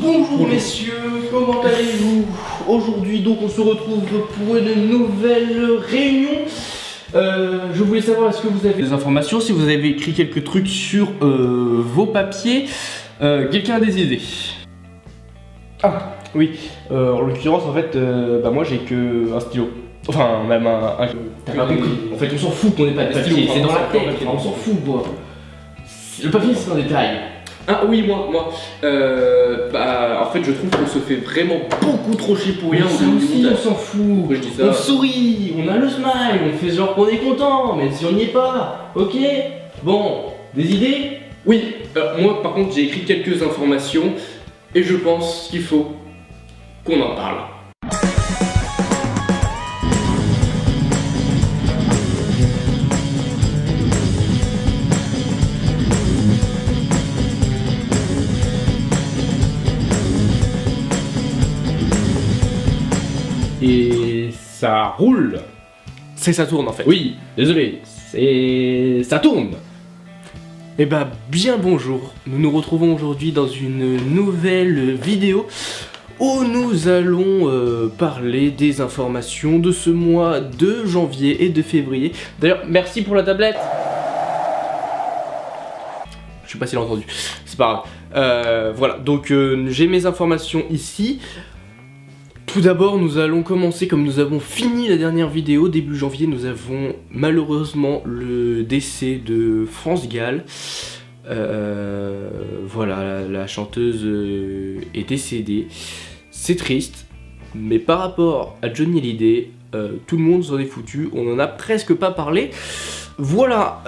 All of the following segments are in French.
Bonjour messieurs, comment allez-vous? Aujourd'hui donc on se retrouve pour une nouvelle réunion. Je voulais savoir, est-ce que vous avez des informations, si vous avez écrit quelques trucs sur vos papiers. Quelqu'un a des idées? Ah oui, en l'occurrence en fait, moi j'ai que un stylo. Enfin même un... T'as pas compris. En fait on s'en fout qu'on ait pas de papier, c'est dans la tête, on s'en fout quoi. Le papier c'est un détail. Ah oui, moi. En fait, je trouve qu'on se fait vraiment beaucoup trop chier pour rien. Ça aussi, on s'en fout. Pourquoi je dis ça? On sourit, on a le smile, on fait genre qu'on est content, mais si on n'y est pas, ok? Bon, des idées? Oui, moi par contre, j'ai écrit quelques informations et je pense qu'il faut qu'on en parle. Et ça roule. C'est ça tourne en fait. Oui, désolé, ça tourne. Eh ben, bien bonjour. Nous nous retrouvons aujourd'hui dans une nouvelle vidéo où nous allons parler des informations de ce mois de janvier et de février. D'ailleurs, merci pour la tablette. Je sais pas s'il a entendu, c'est pas grave. Voilà, donc j'ai mes informations ici. Tout d'abord, nous allons commencer, comme nous avons fini la dernière vidéo, début janvier, nous avons malheureusement le décès de France Gall. Voilà, la chanteuse est décédée. C'est triste, mais par rapport à Johnny Hallyday, tout le monde s'en est foutu, on n'en a presque pas parlé. Voilà,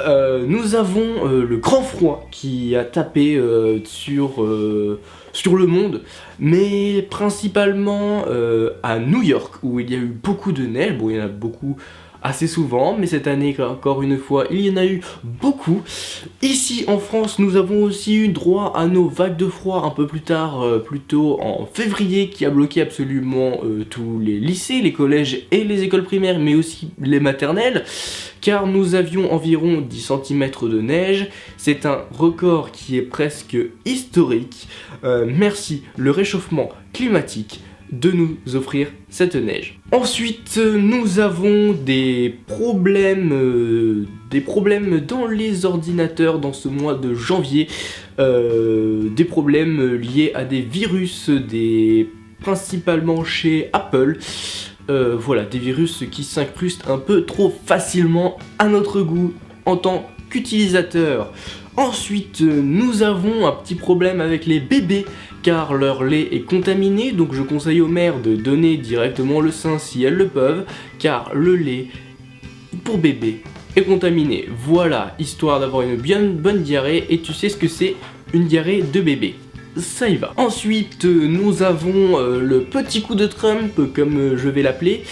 nous avons le grand froid qui a tapé sur le monde, mais principalement à New York, où il y a eu beaucoup de neige. Bon, il y en a beaucoup assez souvent, mais cette année, encore une fois, il y en a eu beaucoup. Ici en France, nous avons aussi eu droit à nos vagues de froid un peu plus tard, plutôt en février, qui a bloqué absolument tous les lycées, les collèges et les écoles primaires, mais aussi les maternelles, car nous avions environ 10 cm de neige. C'est un record qui est presque historique. Merci le réchauffement climatique de nous offrir cette neige. Ensuite, nous avons des problèmes dans les ordinateurs dans ce mois de janvier. Des problèmes liés à des virus, principalement chez Apple. Voilà, des virus qui s'incrustent un peu trop facilement à notre goût en tant qu'utilisateur. Ensuite, nous avons un petit problème avec les bébés, car leur lait est contaminé, donc je conseille aux mères de donner directement le sein si elles le peuvent, car le lait pour bébé est contaminé. Voilà, histoire d'avoir une bien bonne diarrhée, et tu sais ce que c'est une diarrhée de bébé. Ça y va. Ensuite, nous avons le petit coup de Trump, comme je vais l'appeler.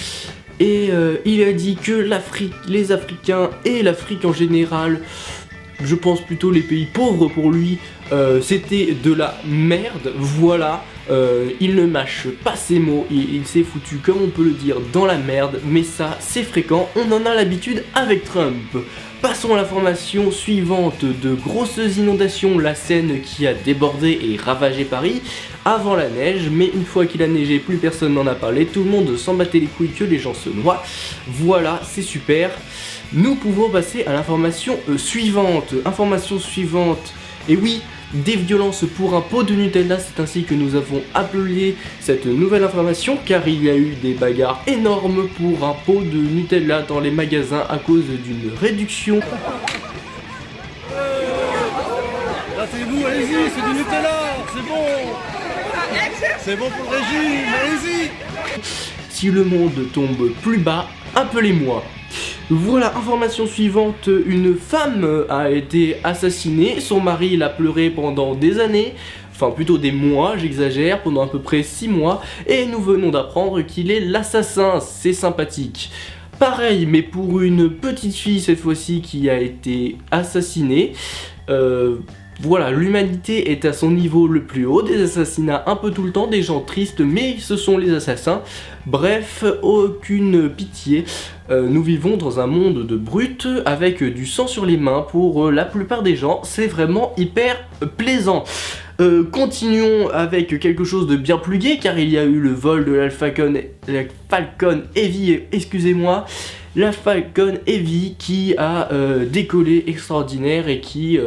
Et il a dit que l'Afrique, les Africains et l'Afrique en général, je pense plutôt les pays pauvres pour lui, c'était de la merde. Voilà, il ne mâche pas ses mots, il s'est foutu, comme on peut le dire, dans la merde. Mais ça, c'est fréquent, on en a l'habitude avec Trump. Passons à l'information suivante. De grosses inondations, la Seine qui a débordé et ravagé Paris avant la neige, mais une fois qu'il a neigé, plus personne n'en a parlé, tout le monde s'en battait les couilles que les gens se noient. Voilà, c'est super. Nous pouvons passer à l'information suivante. Information suivante, et oui, des violences pour un pot de Nutella, c'est ainsi que nous avons appelé cette nouvelle information, car il y a eu des bagarres énormes pour un pot de Nutella dans les magasins à cause d'une réduction. Lassez-vous, allez-y, c'est du Nutella, c'est bon. C'est bon pour le régime, allez-y. Si le monde tombe plus bas, appelez-moi. Voilà, information suivante, une femme a été assassinée, son mari l'a pleuré pendant des années, enfin plutôt des mois, j'exagère, pendant à peu près 6 mois, et nous venons d'apprendre qu'il est l'assassin, c'est sympathique. Pareil, mais pour une petite fille cette fois-ci qui a été assassinée, voilà, l'humanité est à son niveau le plus haut, des assassinats un peu tout le temps, des gens tristes, mais ce sont les assassins. Bref, aucune pitié. Nous vivons dans un monde de brutes avec du sang sur les mains pour la plupart des gens, c'est vraiment hyper plaisant. Continuons avec quelque chose de bien plus gai, car il y a eu le vol de la Falcon Heavy, excusez-moi, la Falcon Heavy qui a décollé extraordinaire et qui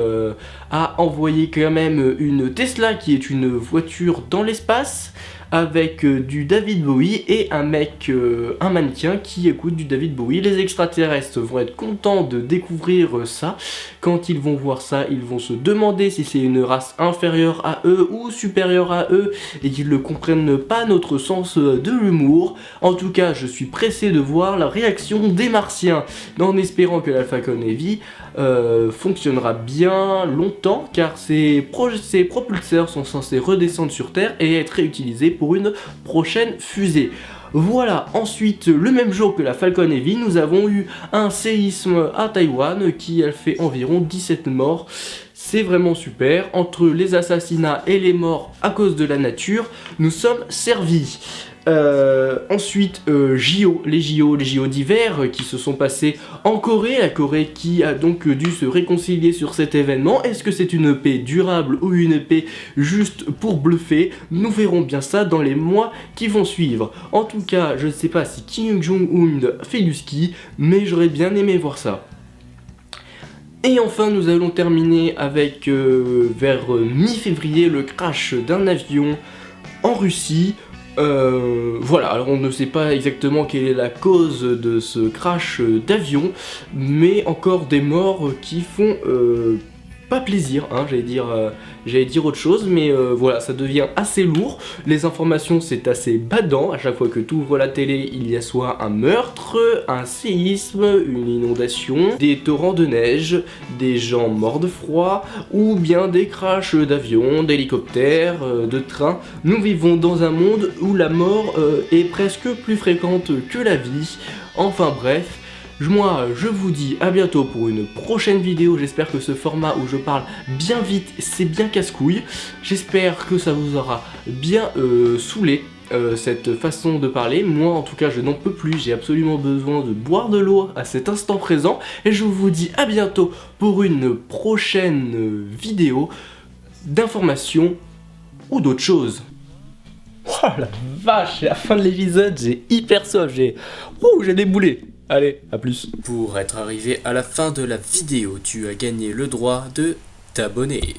a envoyé quand même une Tesla qui est une voiture dans l'espace avec du David Bowie et un mannequin qui écoute du David Bowie. Les extraterrestres vont être contents de découvrir ça. Quand ils vont voir ça, ils vont se demander si c'est une race inférieure à eux ou supérieure à eux et qu'ils ne comprennent pas notre sens de l'humour. En tout cas, je suis pressé de voir la réaction des Martiens, en espérant que la Falcon Heavy fonctionnera bien longtemps, car ces propulseurs sont censés redescendre sur Terre et être réutilisés pour une prochaine fusée. Voilà, ensuite, le même jour que la Falcon Heavy, nous avons eu un séisme à Taïwan qui a fait environ 17 morts. C'est vraiment super. Entre les assassinats et les morts à cause de la nature, nous sommes servis. Ensuite, les JO d'hiver qui se sont passés en Corée, la Corée qui a donc dû se réconcilier sur cet événement. Est-ce que c'est une paix durable ou une paix juste pour bluffer? Nous verrons bien ça dans les mois qui vont suivre. En tout cas, je ne sais pas si Kim Jong-un fait du ski, mais j'aurais bien aimé voir ça. Et enfin, nous allons terminer avec, vers mi-février, le crash d'un avion en Russie. Voilà, alors on ne sait pas exactement quelle est la cause de ce crash d'avion, mais encore des morts qui font pas plaisir, hein, j'allais dire autre chose, mais voilà, ça devient assez lourd. Les informations, c'est assez badant. À chaque fois que tu ouvres la télé, il y a soit un meurtre, un séisme, une inondation, des torrents de neige, des gens morts de froid, ou bien des crashs d'avions, d'hélicoptères, de trains. Nous vivons dans un monde où la mort est presque plus fréquente que la vie. Enfin bref. Moi, je vous dis à bientôt pour une prochaine vidéo. J'espère que ce format où je parle bien vite, c'est bien casse-couille. J'espère que ça vous aura bien saoulé, cette façon de parler. Moi, en tout cas, je n'en peux plus. J'ai absolument besoin de boire de l'eau à cet instant présent. Et je vous dis à bientôt pour une prochaine vidéo d'information ou d'autres choses. Oh la vache, c'est la fin de l'épisode. J'ai hyper soif. J'ai déboulé. Allez, à plus. Pour être arrivé à la fin de la vidéo, tu as gagné le droit de t'abonner.